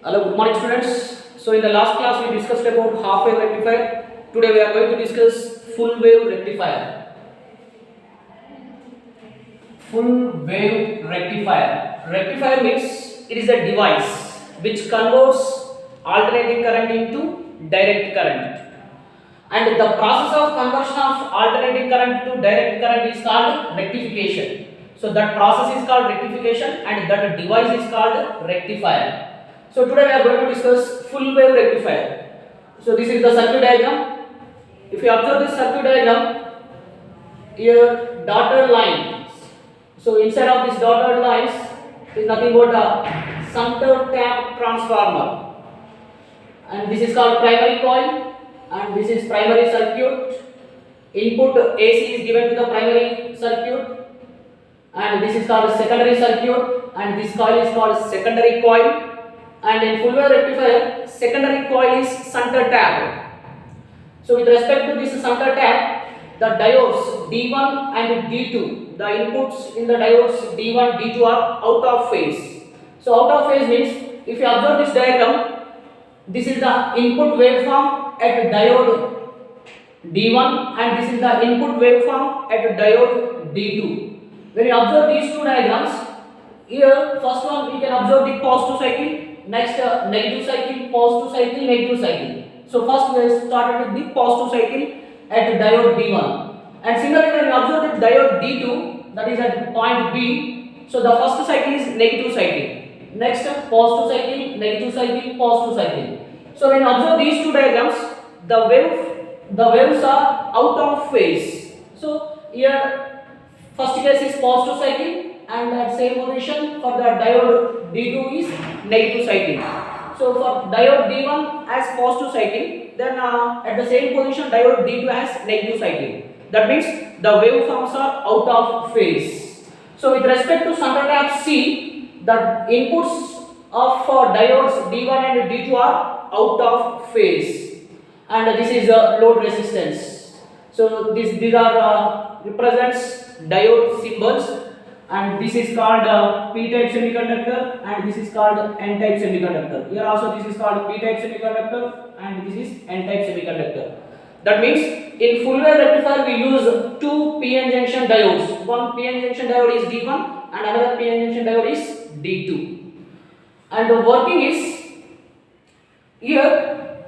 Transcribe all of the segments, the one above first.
Hello, good morning students. So in the last class we discussed about half wave rectifier. Today we are going to discuss full wave rectifier. Full wave rectifier. Rectifier means it is a device which converts alternating current into direct current. And the process of conversion of alternating current to direct current is called rectification. So that process is called rectification and that device is called rectifier. So today we are going to discuss full wave rectifier. So this is the circuit diagram. If you observe this circuit diagram, here dotted lines. So inside of this dotted lines is nothing but a center tap transformer, and this is called primary coil, and this is primary circuit. Input AC is given to the primary circuit, and this is called secondary circuit, and this coil is called secondary coil. And in full wave rectifier, secondary coil is center tap. So with respect to this center tap, the diodes D1 and D2, the inputs in the diodes D1, D2 are out of phase. So out of phase means, if you observe this diagram, this is the input waveform at diode D1 and this is the input waveform at diode D2. When you observe these two diagrams, here first one we can observe the positive cycle, next negative cycle, positive cycle, negative cycle. So first we started with the positive cycle at diode D1, and similarly when you observe the diode D2, that is at point B, so the first cycle is negative cycle, next positive cycle, negative cycle, positive cycle. So when you observe these two diagrams, the waves are out of phase. So here first case is positive cycle, and at same position for the diode D2 is negative cycle. So for diode D1 as positive cycle, then at the same position diode D2 has negative cycle. That means the waveforms are out of phase. So with respect to center tap C, the inputs of diodes D1 and D2 are out of phase, and this is load resistance. So these are represents diode symbols, and this is called p-type semiconductor and this is called n-type semiconductor. Here also this is called p-type semiconductor and this is n-type semiconductor. That means in full wave rectifier we use two p-n junction diodes. One p-n junction diode is D1 and another p-n junction diode is D2. And the working is, here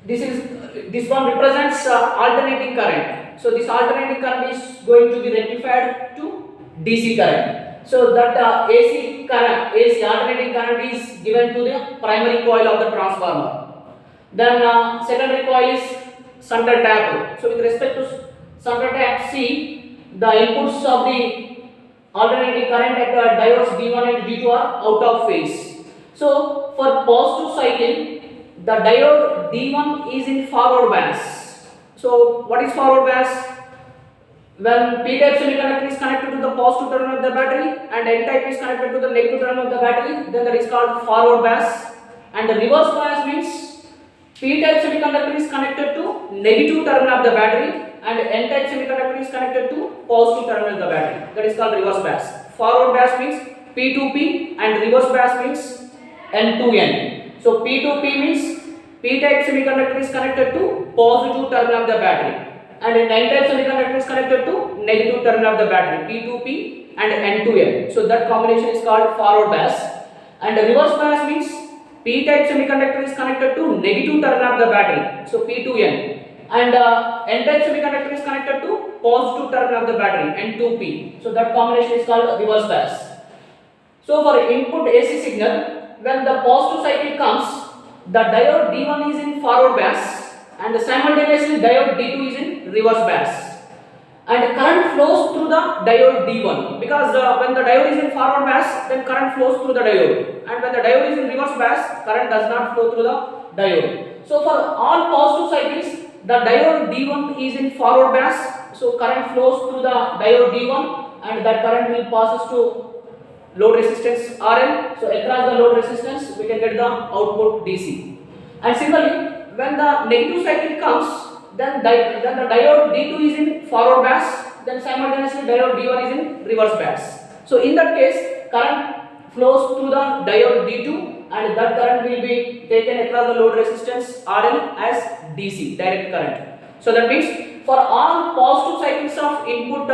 this one represents alternating current. So this alternating current is going to be rectified to DC current. So that AC alternating current is given to the primary coil of the transformer. Then secondary coil is center tap. So with respect to center tap C, the inputs of the alternating current at diodes D1 and D2 are out of phase. So for positive cycle, the diode D1 is in forward bias. So what is forward bias? When p-type semiconductor is connected to the positive terminal of the battery and n-type is connected to the negative terminal of the battery, then that is called forward bias. And the reverse bias means p-type semiconductor is connected to negative terminal of the battery and n-type semiconductor is connected to positive terminal of the battery. That is called reverse bias. Forward bias means P to P and reverse bias means N to N. So P to P means p-type semiconductor is connected to positive terminal of the battery, and n-type semiconductor is connected to negative terminal of the battery, P to P and N to N. So that combination is called forward bias. And the reverse bias means p-type semiconductor is connected to negative terminal of the battery, so P to N, and n-type semiconductor is connected to positive terminal of the battery, N to P. So that combination is called reverse bias. So for input AC signal, when the positive cycle comes, the diode D1 is in forward bias and simultaneously diode D2 is in reverse bias, and current flows through the diode D1, because when the diode is in forward bias, then current flows through the diode, and when the diode is in reverse bias, current does not flow through the diode. So for all positive cycles, the diode D1 is in forward bias, so current flows through the diode D1 and that current will passes to load resistance RL. So across the load resistance we can get the output DC. And similarly, when the negative cycle comes, then the diode D2 is in forward bias, then simultaneously diode D1 is in reverse bias. So in that case, current flows through the diode D2 and that current will be taken across the load resistance RL as DC, direct current. So that means for all positive cycles of input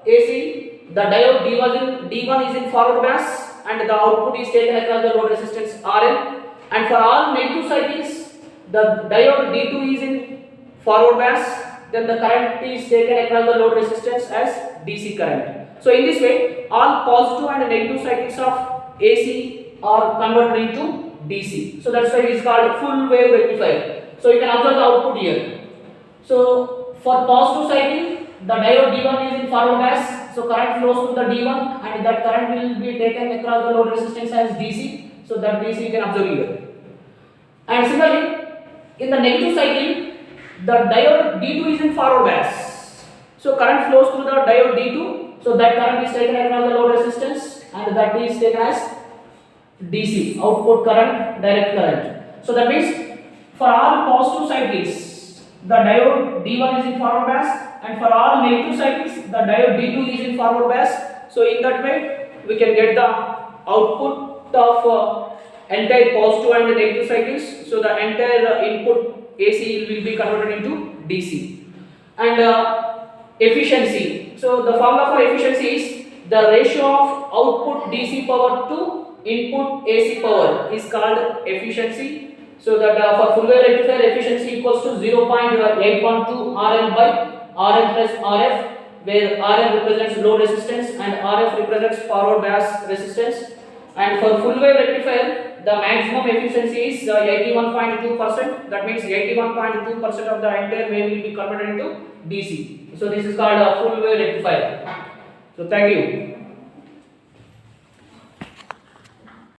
AC, the diode D1 is in forward bias and the output is taken across the load resistance RL, and for all negative cycles the diode D2 is in forward bias, then the current is taken across the load resistance as DC current. So in this way all positive and negative cycles of AC are converted into DC. So that's why it is called full wave rectifier. So you can observe the output here. So for positive cycle, the diode D1 is in forward bias, so current flows to the D1 and that current will be taken across the load resistance as DC. So that DC you can observe here. And similarly, in the negative cycle, the diode D2 is in forward bias. So current flows through the diode D2, so that current is taken across the load resistance and that is taken as DC, output current, direct current. So that means for all positive cycles, the diode D1 is in forward bias, and for all negative cycles the diode D2 is in forward bias. So in that way we can get the output of entire positive and negative cycles. So the entire input AC will be converted into DC. And efficiency. So the formula for efficiency is the ratio of output DC power to input AC power is called efficiency. So that for full wave rectifier efficiency equals to 0.812 RL by RL plus RF, where RL represents load resistance and RF represents forward bias resistance. And for full wave rectifier, the maximum efficiency is 81.2%. That means 81.2% of the entire wave will be converted into DC. So this is called a full wave rectifier. So thank you.